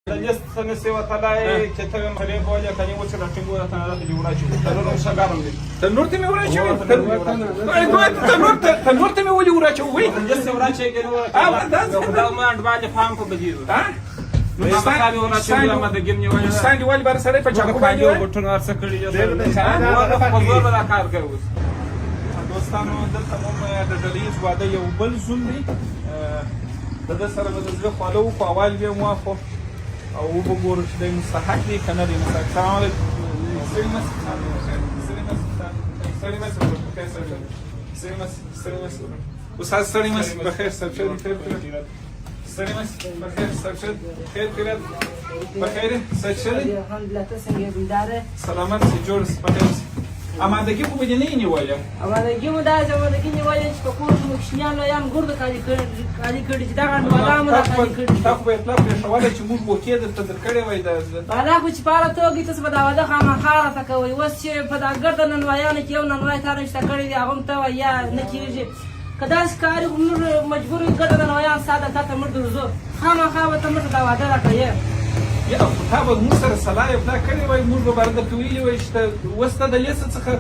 Este ne se watalae ce te vem re bolia ca ni uce la tingura ta na de urachu. Dar nu sa garam de. تنور ته مې وراچوي تنور ته مې ولې وراچوي Este urache ge nu. Da ma and baje fam په بدیزو. نو ما خالي ورچوي ما د ګم نیول. ستاندې ولې بار سره په چا په باندې یو بټن ورڅ کړی یا په زور را کار کوي. دوستانو دلته مو د ډلیز واده یو بل زوم دی. د سره د زړه خالو په اول یې موافق او وګورو چې د مستحق دی کنه دی مستحق. السلام علیکم. استاد ستړي مس بخیر سرچد خیر خیر ستړي مس بخیر سرچد خیر خیر بخیر سرچد الحمدلله ته څنګه بیداره سلامت سي جوړ بخیر امادګي په دې نه نیولې امادګي مو دا امادګي نیولې چې په کور کې مخشنیان یان ګورد کالي کړي چې دا غند ولا مو کالي کړي تاسو به اطلاق په شواله چې موږ وکید ته درکړې وای دا بالا خو چې پاره توګي تاسو به دا واده خامخاره تا کوي وس چې په دا ګردن نوایانه کې یو نوای تاره شته کړی دی هغه ته یا نه کیږي کدا ښکاری موږ مجبور یو ګردن نوایان ساده ته موږ درځو خامخا ته موږ دا واده راکړي یا خو موږ سره صلاح پلا کړی وای موږ به برده کوي وای چې وسته د لیسه څخه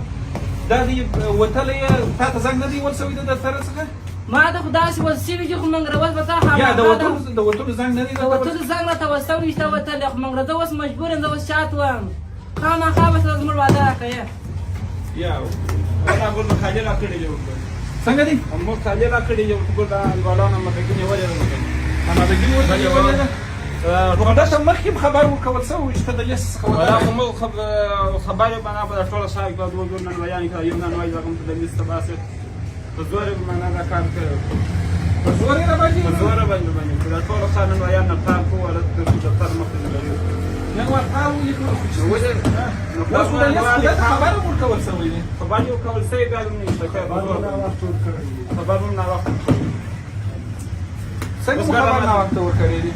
دا دی وتلې تا ته زنګ نه دی ولسوي د تر څخه ما ته خدای شي وسیږي چې موږ راوځ به تا یا د وتلو زنګ نه دی د وتلو زنګ راته وسوي چې وتل خو موږ راته اوس مجبور یم د اوس شات وم خامخا به زموږ واده راکړي یا انا ګور خاجه را کړی یو څنګه دی موږ خاجه را کړی یو ګور دا الوالانه مکه کې نیولې ده انا د ګیو ته نیولې ده روغدا ته مخکې خبر ورکول سوي چې د لیس خبره باندې په ټوله شای په دوه ګور نن بیان کړ یو نن وایي کوم ته د لیس ته باسه په زور باندې دا کار کوي په زور باندې په ټوله شای نن بیان نه پاک او ورته د تر مخ نه نن ورته ولیکو نو خبر ورکول سوي دي خبر ورکول سوي دا نه خبرونه راځي څنګه خبر نه وخت ورکړي دي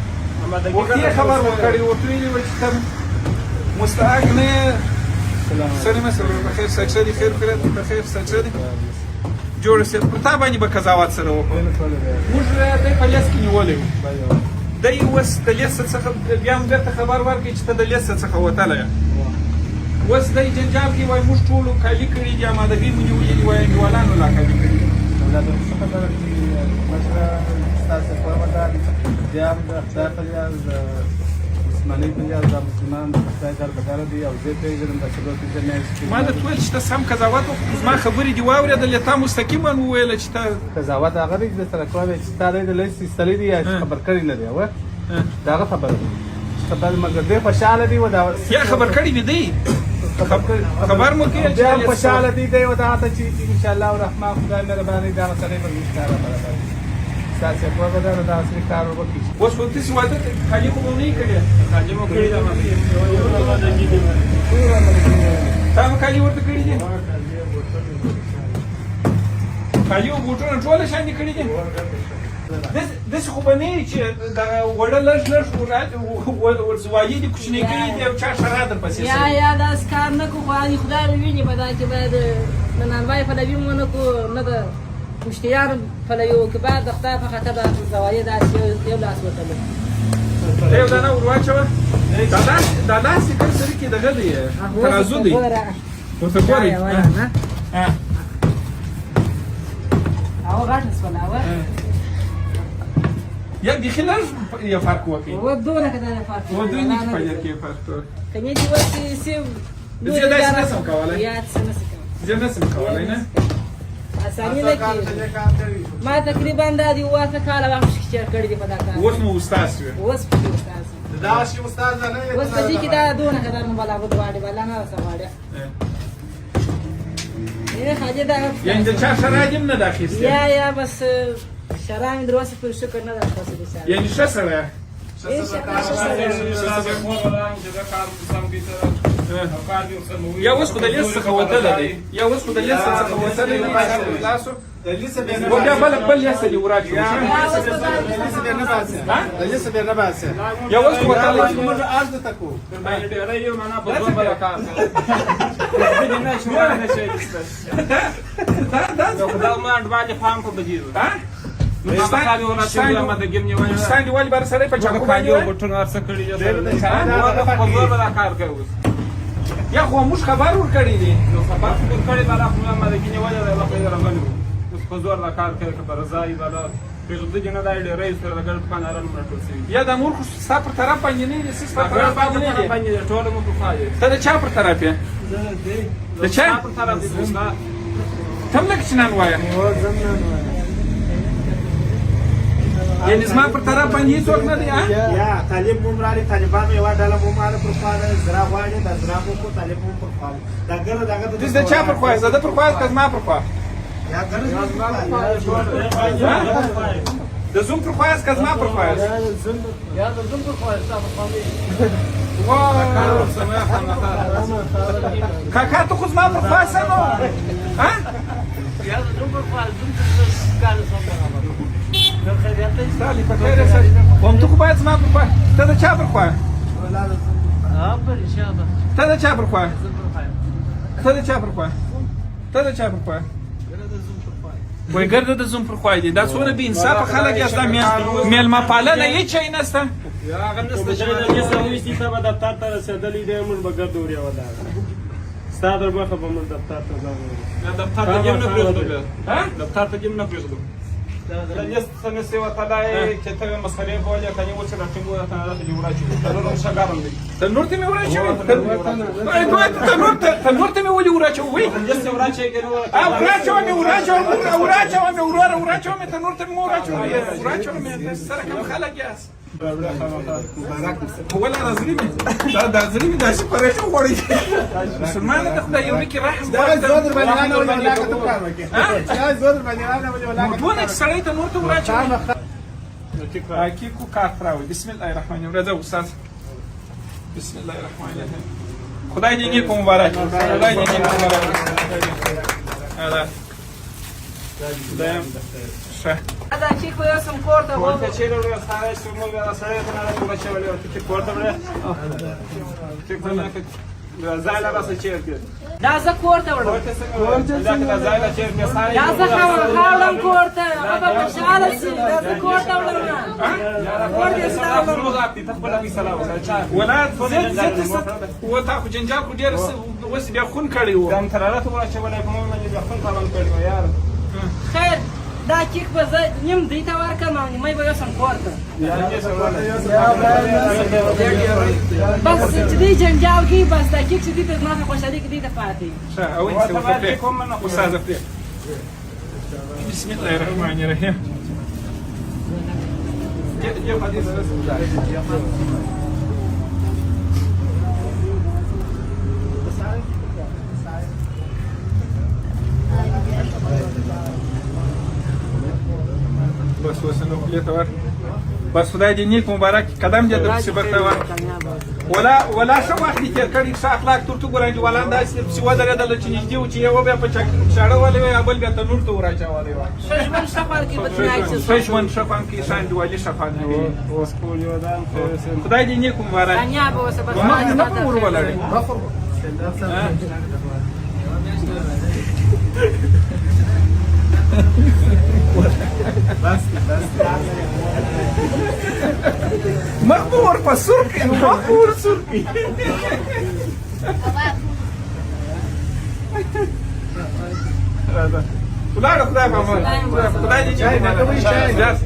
وقتی خبر ورکړی و تویلی و چې تم مستحق نه سلام بخیر سچدي خیر خیر بخیر سچدي جوړ سي په تا باندې به قضاوت سره وکړو موږ د پلیس کې نیولې دی وس د لیس څخه بیا موږ ته خبر ورکړي چې ته د لیس څخه وتلی وس دی جنجال کې وای موږ ټولو کالي کړي دي امادګي مو نیولې دي وای نیولانو لا کالي کړي تاسو په ودا دیام د خدای په یاد مسلمانۍ په یاد د مسلمان د خدای دربار دی او زه په یاد د شلو په ځنه ما د ټول چې سم قضاوت وکړ ما خبرې دی واورېدل ته مستقیما وویل چې ته قضاوت هغه د سره کوي چې تا د لیست استلې دی خبر کړی نه دی و دا خبره خبر مګر دې خوشاله دی و دا یا خبر کړی دی خبر مو کې چې خوشاله دی و دا ته چې ان شاء الله الرحمن خدای مهرباني دا سره په اشاره برابر تاسو په ودا د اصلي کار وکړي اوس وخت څه واده خالي کوم نه کړی خالي مو کړی دا ما تا خالي ورته کړی دي خالي وګورئ ټول شان کړی دي دس خو باندې چې دا وړل لږ ورزوایي دي کوچنی کړی دي او چا شرا در پسې یا دا کار نه کو خدای ویني په دا کې باید نن وای په دې مونږ کو نه ده مشتیان فلیو که بعد دختر په خاطر د زوایي د یو لاس وته یو دانه ورواچوه دا لاس کې سره کې دغه دی ترازو دی ورته ګوري او غاټس ولا یا بیخي لږ یو فرق وکړي ودونه کده فرق ودونه کې پیدا کې فرق کني چې وسی سی زه دا څه نسم کولای یا څه نسم زه نسم کولای نه اساني نه کیږي ما تقریبا دا دی واسه کاله وخت چې کړی دی په دا کار اوس مو استاد شو اوس په استاد دا شي استاد نه اوس په دې کې دا دونه کده نو بلا غو واړي بلا نه سواړي یې حاجه دا یعنی د چا شراجم نه داخیسته یا بس شرام دروسه پر شکر نه داخله یعنی څه سره یا اوس خو د لیست څخه وتلی دی یا اوس خو د لیست څخه وتلی دی تاسو و بیا بل لیست دی وراچو یا اوس خو وتلی دی موږ عرض تکو ستاندې ولې بار سړی په چاقو باندې یا خو موږ خبر ورکړی دی یا د مور خو ستا پر طرف باندې نه دي سیس پر طرف باندې نه دي ته د چا پر طرف یې د چا ته هم لکه چې نن وایه یعنې زما پر طرف باندې هېڅوک نه دی یا طالب مو هم راغلي طالبانو یوه ډله مو هم راغله پر خوا ده زرا غواړي دا زرا مو کو طالب مو هم پر خوا دا ګرد دغه د چا پر خوا یې زه د پر خوا که زما پر خوا یا ګرد د زوم پر خوا یاست که زما پر خوا یاست یا د زوم پر خوا یې ستا پر خوا کاکا ته خو زما پر خوا یې نو یا د زوم پر خوا زوم ته کار سالي په خیر یې سړي هم ته خو باید زما پر خوا ته د چا پر خوا یې ته د چا پر خوا یې ته د چا پر خوا ته د چا پر خوا وای ګرده د زوم پر خوا دی دا څونه بې انصافه خلک یاست دا میلمه پالنه هېڅ شی نشته هغه نشته چې ویستي ته به دفتر ته رسېدلی دی موږ به ګرد وړیا وداغه ستا در مخه به موږ دفتر ته ځان دفتر ته جیم نه پرېږدو دفتر ته جیم نه پرېږدو Jest same siła tada چې ته مسخرې کولې کني و چې راټینګو ته نه راځي جوړا چې تنور شګارم دی تنور ته مې وراچوي تنور ته مې ولې وراچوي جست وراچې کنه وراچوي تنور ته مې وراچوي سره کوم خلک یاست ولا نظري دا نظري دا شي پرېښو غوړي مسلمان ته خدای یو کې رحم دا زودر باندې نه ولا لا کته کار وکړي دا زودر باندې نه ولا مدونه سړی ته نور ته وراچوي کیکو کار راوي بسم الله الرحمن الرحیم راځه استاد بسم الله الرحمن الرحیم خدای دې نیک مبارک خدای دې نیک مبارک اله شه دا چې کو یو سم کور ته ورته چې له سره سمو غا سره ته نه راځي چې ولې ورته چې کوړه وړه چې کومه زایلا راځي چې دا زه کور ته وړم دا زایلا چې سره دا زه خاورم کور ته هغه په شاله سي دا زه کور ته وړم کور دې ستاسو ولا و تا خو جنجال خو ډېر اوس بیا خون کړی و دم تراله ته ورته ولې کومه باندې بیا خپل کارونه کړی یار خیر دا کیک به زه نیم دوی ته ورکړم او نیمه به یوسم کور ته بس چې دوی جنجال کوي بس دا کیک چې دوی ته زما ښه خوشحالي کې دوی ته پاتې شه او انت استاذ بسم الله الرحمن الرحیم یو حدیث بس وسنو خلیته ور بس خدای دې نیک مبارک قدم دې در سبته ور ولا څه وخت دې تیر کړی ښه اخلاق ترته ګورای چې ولان داسې چې ودرېدل چې نږدې و چې یو بیا په چاړه والے وي بل بیا تنور ته وراچولی وه ښه سفر کې به ښه ژوند ښه خوند کې ساندې والي ښه خوند کوي خدای دې نیک مبارک کامیاب اوسه بس مخکې نه په ور ولاړې مخبور پسورکی مخبور سورکی ولاړه خدای په امان خدای دې چې